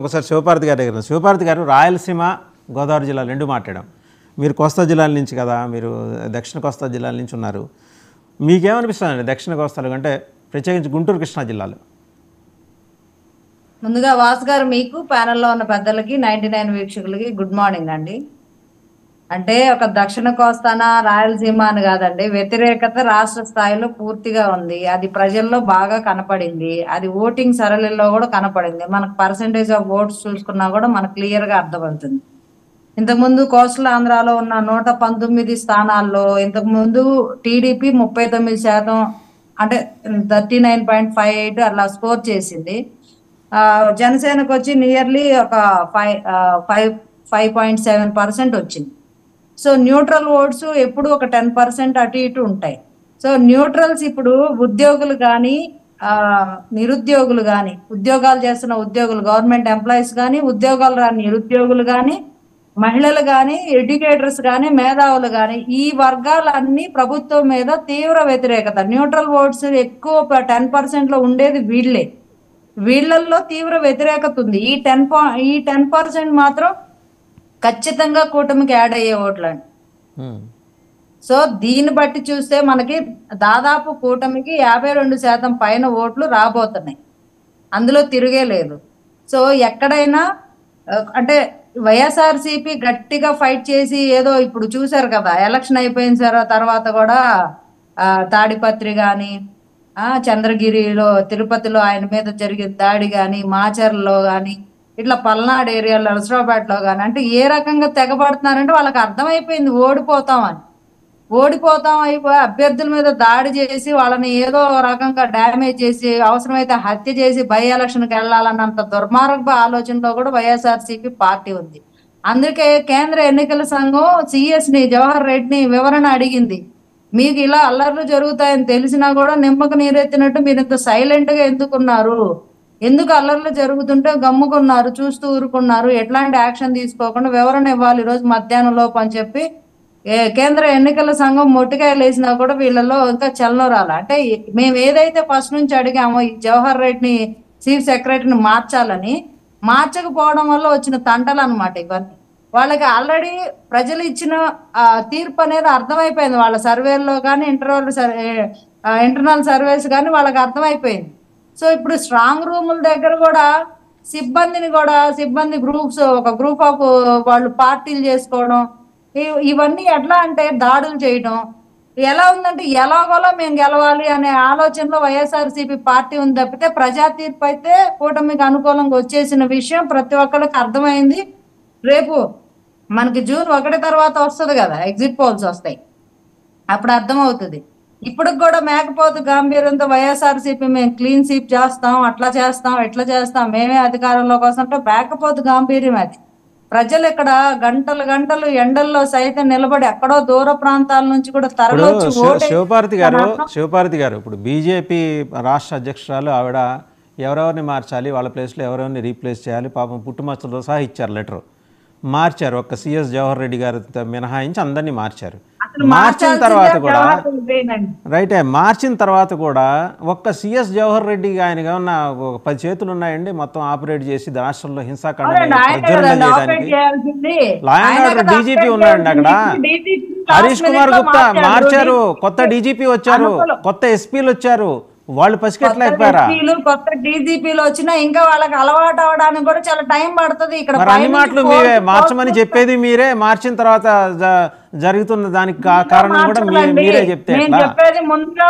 ఒకసారి శివపార్వతి గారి దగ్గర శివపార్వతి గారు రాయలసీమ గోదావరి జిల్లాలు రెండు మాట్లాడాం. మీరు కోస్తా జిల్లాల నుంచి కదా, మీరు దక్షిణ కోస్తా జిల్లాల నుంచి ఉన్నారు. మీకేమనిపిస్తుందండి దక్షిణ కోస్తాలు అంటే ప్రత్యేకించి గుంటూరు కృష్ణా జిల్లాలు? ముందుగా వాసు గారు మీకు ప్యానెల్లో ఉన్న పెద్దలకి 99 వీక్షకులకి గుడ్ మార్నింగ్ అండి. అంటే ఒక దక్షిణ కోస్తానా రాయలసీమ అని కాదండి, వ్యతిరేకత రాష్ట్ర స్థాయిలో పూర్తిగా ఉంది. అది ప్రజల్లో బాగా కనపడింది. అది ఓటింగ్ సరళిలో కూడా కనపడింది. మనకు పర్సంటేజ్ ఆఫ్ ఓట్స్ చూసుకున్నా కూడా మనకు క్లియర్ గా అర్థమవుతుంది. ఇంతకుముందు కోస్టల్ ఆంధ్రాలో ఉన్న 119 స్థానాల్లో ఇంతకుముందు టీడీపీ 39%, అంటే 39.58 అలా స్కోర్ చేసింది. జనసేనకు వచ్చి నియర్లీ ఒక 5.7% వచ్చింది. సో న్యూట్రల్ ఓట్స్ ఎప్పుడు ఒక 10% అటు ఇటు ఉంటాయి. సో న్యూట్రల్స్ ఇప్పుడు ఉద్యోగులు కానీ నిరుద్యోగులు కానీ, ఉద్యోగాలు చేస్తున్న ఉద్యోగులు, గవర్నమెంట్ ఎంప్లాయీస్ కానీ, ఉద్యోగాలు రాని నిరుద్యోగులు కానీ, మహిళలు కానీ, ఎడ్యుకేటర్స్ కానీ, మేధావులు కానీ, ఈ వర్గాలన్నీ ప్రభుత్వం మీద తీవ్ర వ్యతిరేకత. న్యూట్రల్ ఓట్స్ ఎక్కువ 10% లో ఉండేది వీళ్ళే. వీళ్ళల్లో తీవ్ర వ్యతిరేకత ఉంది. ఈ 10% మాత్రం ఖచ్చితంగా కూటమికి యాడ్ అయ్యే ఓట్లండి. సో దీన్ని బట్టి చూస్తే మనకి దాదాపు కూటమికి 52% పైన ఓట్లు రాబోతున్నాయి. అందులో తిరిగే లేదు. సో ఎక్కడైనా అంటే వైఎస్ఆర్సీపీ గట్టిగా ఫైట్ చేసి ఏదో ఇప్పుడు చూసారు కదా, ఎలక్షన్ అయిపోయిన తర్వాత కూడా తాడిపత్రి కానీ, చంద్రగిరిలో, తిరుపతిలో ఆయన మీద జరిగిన దాడి కానీ, మాచర్లో కానీ, ఇట్లా పల్నాడు ఏరియాలో, నరసరావుపేటలో కానీ, అంటే ఏ రకంగా తెగబడుతున్నారంటే వాళ్ళకి అర్థమైపోయింది ఓడిపోతాం అయిపోయి అభ్యర్థుల మీద దాడి చేసి వాళ్ళని ఏదో రకంగా డ్యామేజ్ చేసి అవసరమైతే హత్య చేసి బై ఎలక్షన్కి వెళ్ళాలన్నంత దుర్మార్గ ఆలోచనలో కూడా వైఎస్ఆర్సీపీ పార్టీ ఉంది. అందుకే కేంద్ర ఎన్నికల సంఘం సిఎస్ని, జవహర్ రెడ్డిని వివరణ అడిగింది. మీకు ఇలా అల్లర్లు జరుగుతాయని తెలిసినా కూడా నిమ్మకు నీరెత్తినట్టు మీరు ఇంత సైలెంట్ గా ఎందుకున్నారు, ఎందుకు అల్లర్లు జరుగుతుంటే గమ్ముకున్నారు, చూస్తూ ఊరుకున్నారు, ఎట్లాంటి యాక్షన్ తీసుకోకుండా వివరణ ఇవ్వాలి ఈరోజు మధ్యాహ్నం లోపు అని చెప్పి కేంద్ర ఎన్నికల సంఘం మొట్టికాయలు వేసినా కూడా వీళ్ళలో ఇంకా చలనం రాల. అంటే మేము ఏదైతే ఫస్ట్ నుంచి అడిగామో ఈ జవహర్ రెడ్డిని చీఫ్ సెక్రటరీని మార్చాలని, మార్చకపోవడం వల్ల వచ్చిన తంటలు అనమాట ఇవన్నీ. వాళ్ళకి ఆల్రెడీ ప్రజలు ఇచ్చిన తీర్పు అనేది అర్థమైపోయింది. వాళ్ళ సర్వేల్లో కానీ, ఇంటర్నల్ సర్వేస్ కానీ వాళ్ళకి అర్థమైపోయింది. సో ఇప్పుడు స్ట్రాంగ్ రూముల దగ్గర కూడా సిబ్బంది గ్రూప్స్, ఒక గ్రూప్ ఆఫ్ వాళ్ళు పార్టీలు చేసుకోవడం, ఇవన్నీ ఎట్లా అంటే దాడులు చేయడం. ఎలా ఉందంటే ఎలాగోలా మేము గెలవాలి అనే ఆలోచనలో వైఎస్ఆర్సీపీ పార్టీ ఉంది తప్పితే ప్రజా తీర్పు అయితే కూటమికి అనుకూలంగా వచ్చేసిన విషయం ప్రతి ఒక్కరికి అర్థమైంది. రేపు మనకి జూన్ 1 తర్వాత వస్తుంది కదా, ఎగ్జిట్ పోల్స్ వస్తాయి, అప్పుడు అర్థమవుతుంది. ఇప్పటికి కూడా మేకపోతు గాంభీర్యంతో వైఎస్ఆర్సీపీ మేము క్లీన్ స్వీప్ చేస్తాం, అట్లా చేస్తాం, ఇట్లా చేస్తాం, మేమే అధికారంలోకి వస్తాంటే మేకపోతు గాంభీర్యం అది. ప్రజలు ఇక్కడ గంటలు ఎండల్లో సైతం నిలబడి ఎక్కడో దూర ప్రాంతాల నుంచి కూడా తరలొచ్చి శివపార్వతి గారు ఇప్పుడు బీజేపీ రాష్ట్ర అధ్యక్షురాలు ఆవిడ ఎవరెవరిని మార్చాలి, వాళ్ళ ప్లేస్లో ఎవరెవరిని రీప్లేస్ చేయాలి, పాపం పుట్టుమచ్చలతో సహా ఇచ్చారు లెటర్. మార్చారు, ఒక్క సిఎస్ జవహర్ రెడ్డి గారు మినహాయించి అందరినీ మార్చారు. మార్చిన తర్వాత కూడా ఒక్క సిఎస్ జవహర్ రెడ్డి ఆయనగా ఉన్న 10 చేతులు ఉన్నాయండి మొత్తం ఆపరేట్ చేసి రాష్ట్రంలో హింసాకాండ చేయడానికి. లా అండ్ ఆర్డర్ డీజీపీ ఉన్నాయండి అక్కడ. హరీష్ కుమార్ గుప్తా మార్చారు, కొత్త డీజీపీ వచ్చారు, కొత్త ఎస్పీలు వచ్చారు, వాళ్ళు పసికెట్లేకపోయారా? కొత్త డీజీపీలు వచ్చినా ఇంకా వాళ్ళకి అలవాటు అవడానికి కూడా చాలా టైం పడుతుంది. ఇక్కడ అన్ని మాటలు మీరే మార్చమని చెప్పేది మీరే, మార్చిన తర్వాత జరుగుతున్న దానికి కారణం కూడా మీరే చెప్తే చెప్పేది ముందుగా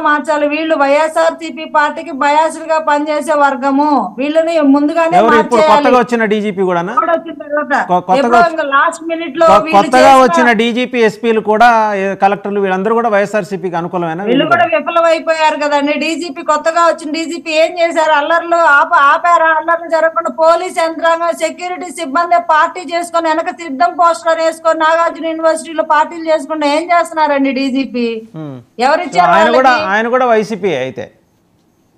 మార్చాలి. వీళ్ళు వైఎస్ఆర్సీపీ పార్టీకి బయాస్డ్ గా పనిచేసే వర్గము, వీళ్ళని ముందుగానే కొత్తగా వచ్చిన డీజీపీ కూడా లాస్ట్ మినిట్ లో కొత్తగా వచ్చిన డీజీపీ ఎస్పీలు కూడా కలెక్టర్లు వీళ్ళందరూ కూడా వైఎస్ఆర్సీపీకి అనుకూలమైన వీళ్ళు కూడా విఫలమైపోయారు కదండి. డీజీపీ కొత్తగా వచ్చిన డీజీపీ ఏం చేశారు? అల్లర్లు ఆపారా? అల్లర్లు జరగకుండా పోలీస్ యంత్రాంగం, సెక్యూరిటీ సిబ్బంది పార్టీ చేసుకొని వెనక సిద్ధం పోస్టర్ వేసుకొని నాగార్జున యూనివర్సిటీలో పార్టీలు చేసుకుంటే ఏం చేస్తున్నారండి డీజీపీ? ఎవరిచ్చారు? ఆయన కూడా వైసీపీ అయితే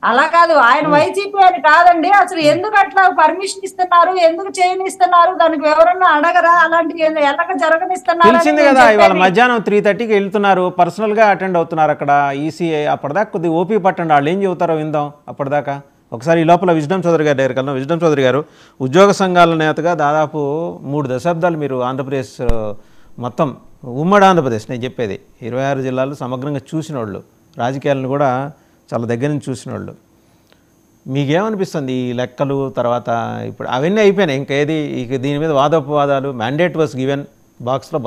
అలా కాదు, ఆయన వైసీపీ అని కాదండి. అసలు ఎందుకు అట్లా పర్మిషన్ ఇస్తున్నారు, ఎందుకు చేయనిస్తున్నారు, దానికి ఎవరన్నా అడగరా? అలాంటివి ఎలాగ జరగనిస్తున్నారు? తెలిసింది కదా, ఇవాళ మధ్యాహ్నం 3:30కి వెళ్తున్నారు, పర్సనల్ గా అటెండ్ అవుతున్నారు అక్కడ ఈసీఐ. అప్పటిదాకా కొద్దిగా ఓపీ పట్టండి, వాళ్ళు ఏం చెబుతారో విందాం. అప్పటిదాకా ఒకసారి ఈ లోపల విజ్డమ్ చౌదరి గారి దగ్గరికి వెళ్దాం. విజ్డమ్ చౌదరి గారు, ఉద్యోగ సంఘాల నేతగా దాదాపు 3 దశాబ్దాలు మీరు ఆంధ్రప్రదేశ్ మొత్తం ఉమ్మడి ఆంధ్రప్రదేశ్ నేను చెప్పేది 26 జిల్లాలు సమగ్రంగా చూసిన వాళ్ళు, రాజకీయాలను కూడా చాలా దగ్గర నుంచి చూసిన వాళ్ళు. మీకేమనిపిస్తుంది ఈ లెక్కలు తర్వాత? ఇప్పుడు అవన్నీ అయిపోయినాయి, ఇంకేది ఇక దీని మీద వాదోపవాదాలు, మ్యాండేట్ వాస్ గివెన్, బాక్స్లో